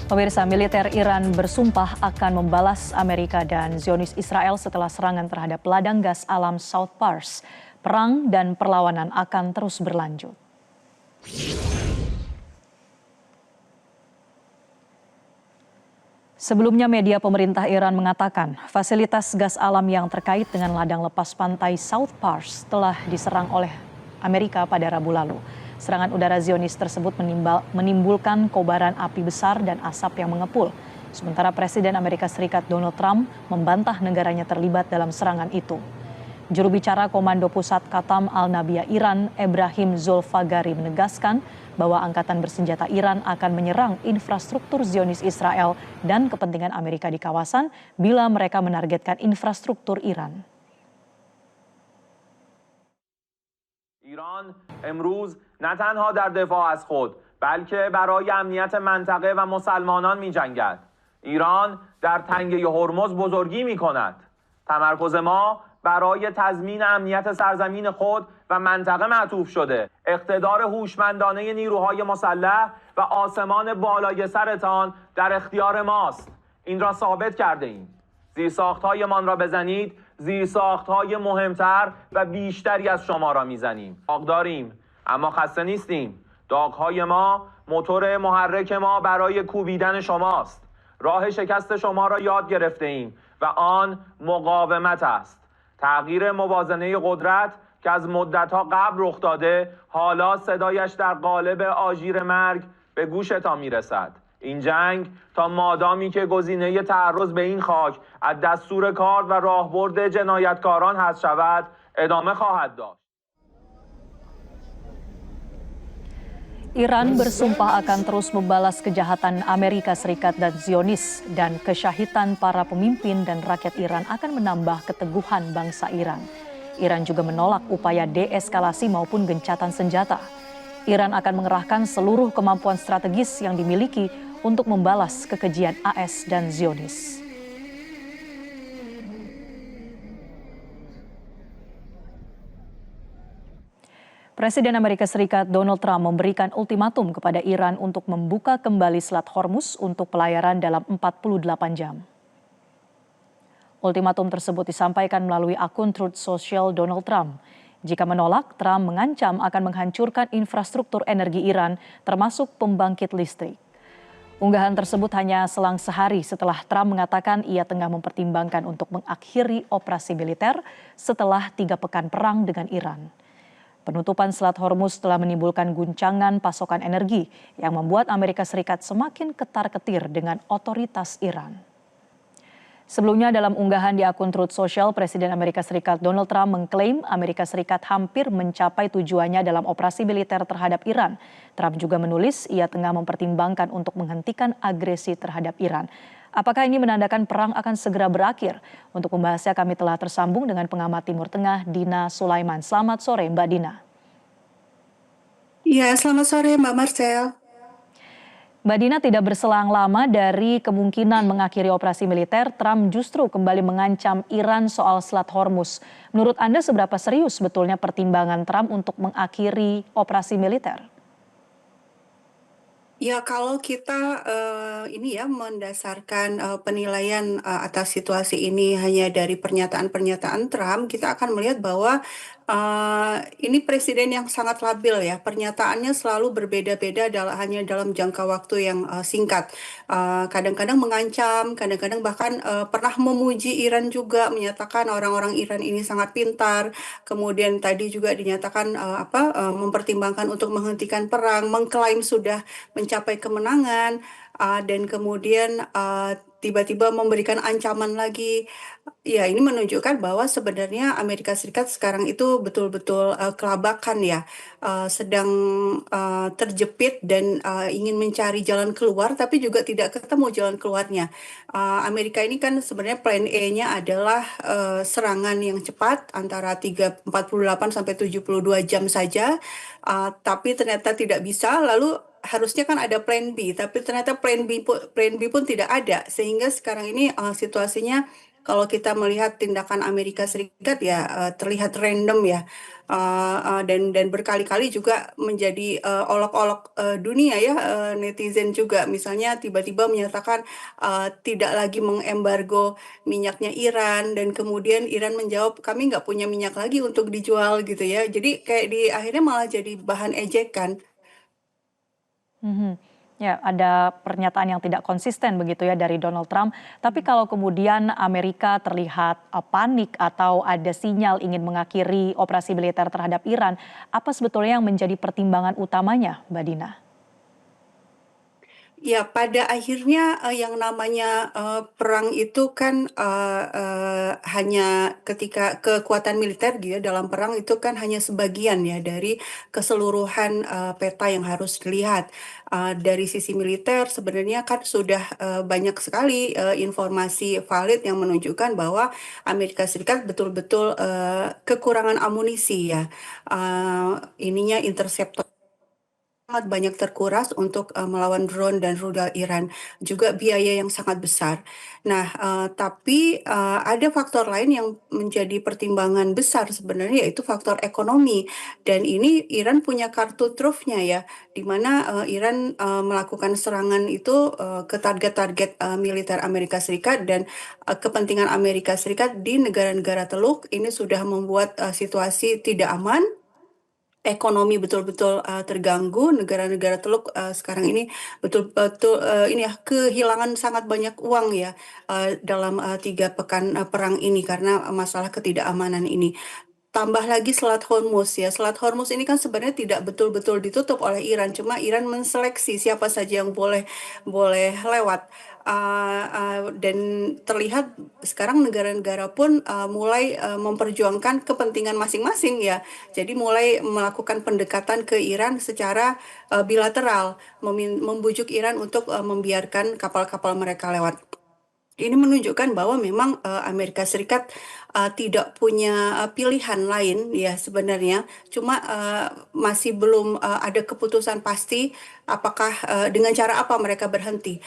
Pemirsa, militer Iran bersumpah akan membalas Amerika dan Zionis Israel setelah serangan terhadap ladang gas alam South Pars. Perang dan perlawanan akan terus berlanjut. Sebelumnya media pemerintah Iran mengatakan fasilitas gas alam yang terkait dengan ladang lepas pantai South Pars telah diserang oleh Amerika pada Rabu lalu. Serangan udara Zionis tersebut menimbulkan kobaran api besar dan asap yang mengepul. Sementara Presiden Amerika Serikat Donald Trump membantah negaranya terlibat dalam serangan itu. Juru bicara Komando Pusat Qatam Al-Nabiyah Iran, Ebrahim Zolfagari menegaskan bahwa angkatan bersenjata Iran akan menyerang infrastruktur Zionis Israel dan kepentingan Amerika di kawasan bila mereka menargetkan infrastruktur Iran. ایران امروز نه تنها در دفاع از خود بلکه برای امنیت منطقه و مسلمانان می‌جنگد. ایران در تنگه هرمز بزرگی می‌کند. تمرکز ما برای تضمین امنیت سرزمین خود و منطقه معطوف شده. اقتدار هوشمندانه نیروهای مسلح و آسمان بالای سرتان در اختیار ماست. این را ثابت کرده ایم. زیرساخت‌هایمان را بزنید، زیرساخت‌های مهمتر و بیشتری از شما را میزنیم. داغ داریم اما خسته نیستیم. داغ‌های ما موتور محرک ما برای کوبیدن شماست. راه شکست شما را یاد گرفته ایم و آن مقاومت است. تغییر موازنه قدرت که از مدت‌ها قبل رخ داده حالا صدایش در قالب آژیر مرگ به گوشتان میرسد. این جنگ تا مادامی که گزینه تعرض به این خاک از دستور کار و راهبرد جنایتکاران حذف شود ادامه خواهد داشت. Iran bersumpah akan terus membalas kejahatan Amerika Serikat dan Zionis, dan kesyahidan para pemimpin dan rakyat Iran akan menambah keteguhan bangsa Iran. Iran juga menolak upaya deeskalasi maupun gencatan senjata. Iran akan mengerahkan seluruh kemampuan strategis yang dimiliki untuk membalas kekejian AS dan Zionis. Presiden Amerika Serikat Donald Trump memberikan ultimatum kepada Iran untuk membuka kembali Selat Hormuz untuk pelayaran dalam 48 jam. Ultimatum tersebut disampaikan melalui akun Truth Social Donald Trump. Jika menolak, Trump mengancam akan menghancurkan infrastruktur energi Iran, termasuk pembangkit listrik. Unggahan tersebut hanya selang sehari setelah Trump mengatakan ia tengah mempertimbangkan untuk mengakhiri operasi militer setelah 3 pekan perang dengan Iran. Penutupan Selat Hormuz telah menimbulkan guncangan pasokan energi yang membuat Amerika Serikat semakin ketar-ketir dengan otoritas Iran. Sebelumnya dalam unggahan di akun Truth Social, Presiden Amerika Serikat Donald Trump mengklaim Amerika Serikat hampir mencapai tujuannya dalam operasi militer terhadap Iran. Trump juga menulis ia tengah mempertimbangkan untuk menghentikan agresi terhadap Iran. Apakah ini menandakan perang akan segera berakhir? Untuk membahasnya kami telah tersambung dengan pengamat Timur Tengah Dina Sulaiman. Selamat sore Mbak Dina. Ya, selamat sore Mbak Marcel. Mbak Dina, tidak berselang lama dari kemungkinan mengakhiri operasi militer, Trump justru kembali mengancam Iran soal Selat Hormuz. Menurut Anda seberapa serius sebetulnya pertimbangan Trump untuk mengakhiri operasi militer? Ya, kalau kita mendasarkan penilaian atas situasi ini hanya dari pernyataan-pernyataan Trump, kita akan melihat bahwa ini presiden yang sangat labil ya. Pernyataannya selalu berbeda-beda hanya dalam jangka waktu yang singkat. Kadang-kadang mengancam, kadang-kadang bahkan pernah memuji Iran juga, menyatakan orang-orang Iran ini sangat pintar. Kemudian tadi juga dinyatakan mempertimbangkan untuk menghentikan perang, mengklaim sudah mencapai kemenangan, dan kemudian tiba-tiba memberikan ancaman lagi. Ya, ini menunjukkan bahwa sebenarnya Amerika Serikat sekarang itu betul-betul kelabakan ya, sedang terjepit dan ingin mencari jalan keluar, tapi juga tidak ketemu jalan keluarnya. Amerika ini kan sebenarnya plan A-nya adalah serangan yang cepat antara 48 sampai 72 jam saja, tapi ternyata tidak bisa. Lalu harusnya kan ada plan B, tapi ternyata plan B pun tidak ada, sehingga sekarang ini situasinya Kalau kita melihat tindakan Amerika Serikat ya terlihat random ya. Dan berkali-kali juga menjadi olok-olok dunia ya, netizen juga misalnya tiba-tiba menyatakan tidak lagi mengembargo minyaknya Iran, dan kemudian Iran menjawab kami nggak punya minyak lagi untuk dijual gitu ya. Jadi kayak di akhirnya malah jadi bahan ejekan. Mhm. Ya, ada pernyataan yang tidak konsisten begitu ya dari Donald Trump. Tapi kalau kemudian Amerika terlihat panik atau ada sinyal ingin mengakhiri operasi militer terhadap Iran, apa sebetulnya yang menjadi pertimbangan utamanya, Mbak Dina? Ya, pada akhirnya yang namanya perang itu kan hanya ketika kekuatan militer gitu ya, dalam perang itu kan hanya sebagian ya dari keseluruhan peta yang harus dilihat. Dari sisi militer sebenarnya kan sudah banyak sekali informasi valid yang menunjukkan bahwa Amerika Serikat betul-betul kekurangan amunisi ya. Ininya interceptor sangat banyak terkuras untuk melawan drone dan rudal Iran, juga biaya yang sangat besar. Nah, tapi ada faktor lain yang menjadi pertimbangan besar sebenarnya, yaitu faktor ekonomi. Dan ini Iran punya kartu trufnya ya, di mana Iran melakukan serangan itu ke target-target militer Amerika Serikat, dan kepentingan Amerika Serikat di negara-negara Teluk ini sudah membuat situasi tidak aman, ekonomi betul-betul terganggu. Negara-negara Teluk sekarang ini betul-betul ini ya kehilangan sangat banyak uang ya dalam 3 pekan perang ini karena masalah ketidakamanan ini. Tambah lagi Selat Hormuz ya. Selat Hormuz ini kan sebenarnya tidak betul-betul ditutup oleh Iran, cuma Iran menseleksi siapa saja yang boleh boleh lewat. Dan terlihat sekarang negara-negara pun mulai memperjuangkan kepentingan masing-masing ya. Jadi mulai melakukan pendekatan ke Iran secara bilateral, membujuk Iran untuk membiarkan kapal-kapal mereka lewat. Ini menunjukkan bahwa memang Amerika Serikat tidak punya pilihan lain ya sebenarnya, cuma masih belum ada keputusan pasti apakah dengan cara apa mereka berhenti.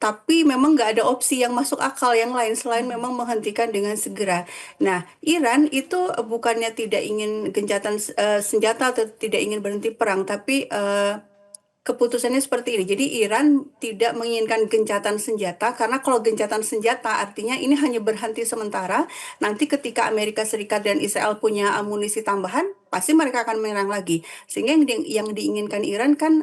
Tapi memang nggak ada opsi yang masuk akal yang lain selain memang menghentikan dengan segera. Nah, Iran itu bukannya tidak ingin gencatan senjata atau tidak ingin berhenti perang, tapi keputusannya seperti ini. Jadi Iran tidak menginginkan gencatan senjata karena kalau gencatan senjata artinya ini hanya berhenti sementara. Nanti ketika Amerika Serikat dan Israel punya amunisi tambahan, pasti mereka akan menyerang lagi. Sehingga yang diinginkan Iran kan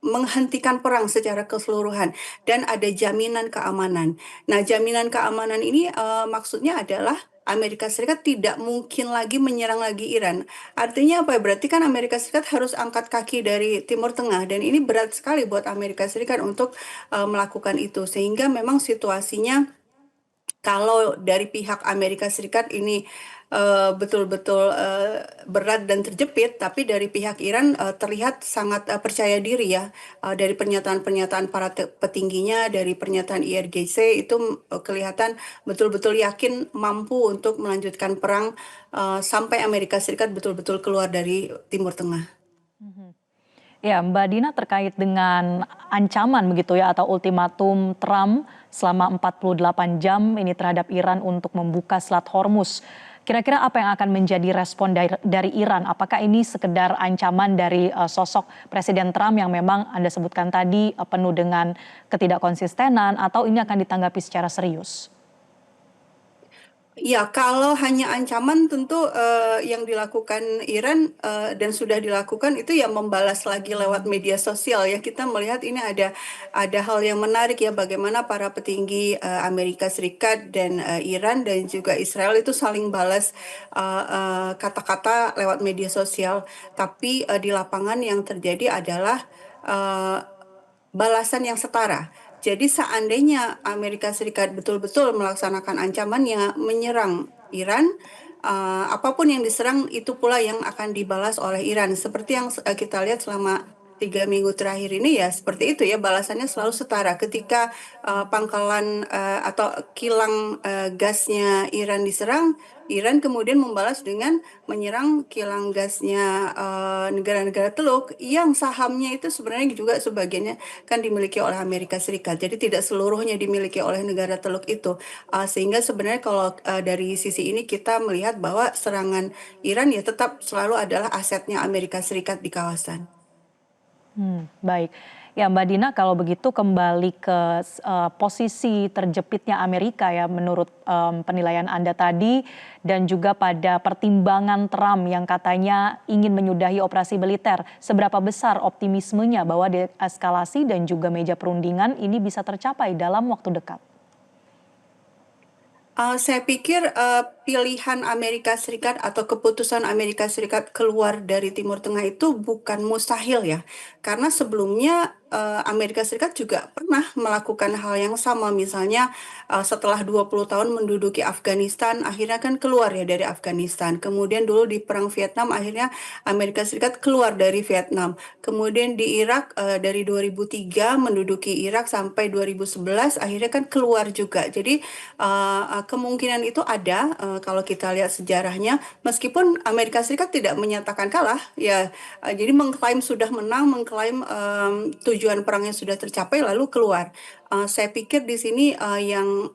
menghentikan perang secara keseluruhan dan ada jaminan keamanan. Nah, jaminan keamanan ini maksudnya adalah Amerika Serikat tidak mungkin lagi menyerang lagi Iran. Artinya apa ya? Berarti kan Amerika Serikat harus angkat kaki dari Timur Tengah, dan ini berat sekali buat Amerika Serikat untuk melakukan itu. Sehingga memang situasinya kalau dari pihak Amerika Serikat ini betul-betul berat dan terjepit, tapi dari pihak Iran terlihat sangat percaya diri ya. Dari pernyataan-pernyataan para petingginya, dari pernyataan IRGC itu kelihatan betul-betul yakin mampu untuk melanjutkan perang sampai Amerika Serikat betul-betul keluar dari Timur Tengah. Ya, Mbak Dina, terkait dengan ancaman begitu ya atau ultimatum Trump selama 48 jam ini terhadap Iran untuk membuka Selat Hormuz. Kira-kira apa yang akan menjadi respon dari Iran? Apakah ini sekedar ancaman dari sosok Presiden Trump yang memang Anda sebutkan tadi penuh dengan ketidakkonsistenan, atau ini akan ditanggapi secara serius? Ya, kalau hanya ancaman tentu yang dilakukan Iran dan sudah dilakukan itu ya membalas lagi lewat media sosial ya. Kita melihat ini ada hal yang menarik ya, bagaimana para petinggi Amerika Serikat dan Iran dan juga Israel itu saling balas kata-kata lewat media sosial. Tapi di lapangan yang terjadi adalah eh, balasan yang setara. Jadi seandainya Amerika Serikat betul-betul melaksanakan ancamannya menyerang Iran, apapun yang diserang itu pula yang akan dibalas oleh Iran. Seperti yang kita lihat selama 3 minggu terakhir ini ya seperti itu ya, balasannya selalu setara. Ketika pangkalan atau kilang gasnya Iran diserang, Iran kemudian membalas dengan menyerang kilang gasnya negara-negara Teluk yang sahamnya itu sebenarnya juga sebagiannya kan dimiliki oleh Amerika Serikat. Jadi tidak seluruhnya dimiliki oleh negara Teluk itu. Sehingga sebenarnya kalau dari sisi ini kita melihat bahwa serangan Iran ya tetap selalu adalah asetnya Amerika Serikat di kawasan. Baik. Ya Mbak Dina, kalau begitu kembali ke posisi terjepitnya Amerika ya menurut penilaian Anda tadi, dan juga pada pertimbangan Trump yang katanya ingin menyudahi operasi militer. Seberapa besar optimismenya bahwa deeskalasi dan juga meja perundingan ini bisa tercapai dalam waktu dekat? Saya pikir pilihan Amerika Serikat atau keputusan Amerika Serikat keluar dari Timur Tengah itu bukan mustahil ya, karena sebelumnya Amerika Serikat juga pernah melakukan hal yang sama, misalnya setelah 20 tahun menduduki Afghanistan, akhirnya kan keluar ya dari Afghanistan. Kemudian dulu di Perang Vietnam, akhirnya Amerika Serikat keluar dari Vietnam. Kemudian di Irak dari 2003 menduduki Irak sampai 2011, akhirnya kan keluar juga. Jadi kemungkinan itu ada kalau kita lihat sejarahnya, meskipun Amerika Serikat tidak menyatakan kalah, ya jadi mengklaim sudah menang, mengklaim tujuan perangnya sudah tercapai lalu keluar. Saya pikir di sini yang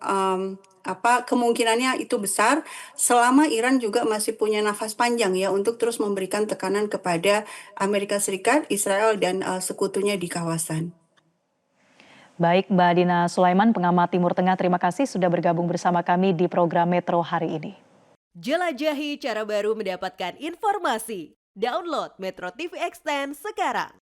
kemungkinannya itu besar selama Iran juga masih punya nafas panjang ya untuk terus memberikan tekanan kepada Amerika Serikat, Israel dan sekutunya di kawasan. Baik, Mbak Dina Sulaiman, pengamat Timur Tengah, terima kasih sudah bergabung bersama kami di program Metro hari ini. Jelajahi cara baru mendapatkan informasi. Download Metro TV Extend sekarang.